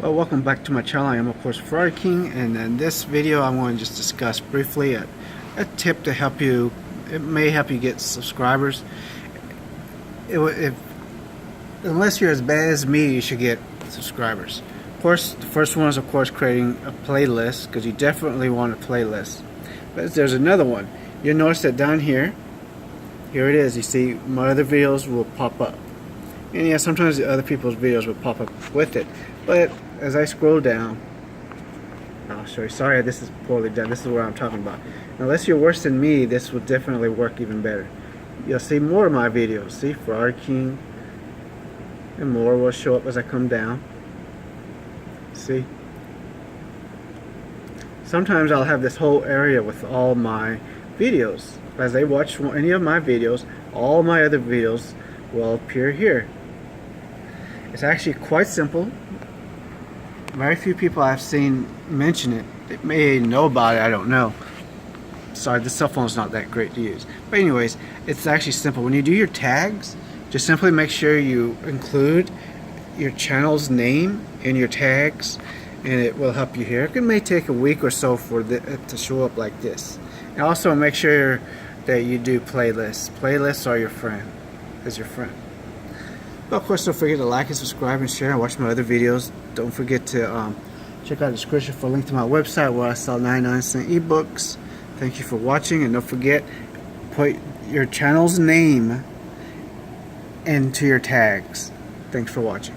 Well, welcome back to my channel. I am of course Ferrari King, and in this video I'm going to just discuss briefly a tip to help you. It may help you get subscribers. Unless you're as bad as me, you should get subscribers. Of course, the first one is of course creating a playlist, because you definitely want a playlist. But there's another one. You'll notice that down here it is. You see my other videos will pop up. And yeah, sometimes the other people's videos will pop up with it. But as I scroll down, I'll show you. Sorry, this is poorly done. This is what I'm talking about. Unless you're worse than me, this will definitely work even better. You'll see more of my videos. See, Ferrari King, and more will show up as I come down. See? Sometimes I'll have this whole area with all my videos. As they watch any of my videos, all my other videos will appear here. It's actually quite simple. Very few people I've seen mention it. They may know about it, I don't know. Sorry, the cell phone's not that great to use. But anyways, it's actually simple. When you do your tags, just simply make sure you include your channel's name in your tags, and it will help you here. It may take a week or so for it to show up like this. And also make sure that you do playlists. Playlists are your friend. But of course, don't forget to like and subscribe and share and watch my other videos. Don't forget to check out the description for a link to my website where I sell 99-cent ebooks. Thank you for watching, and don't forget, put your channel's name into your tags. Thanks for watching.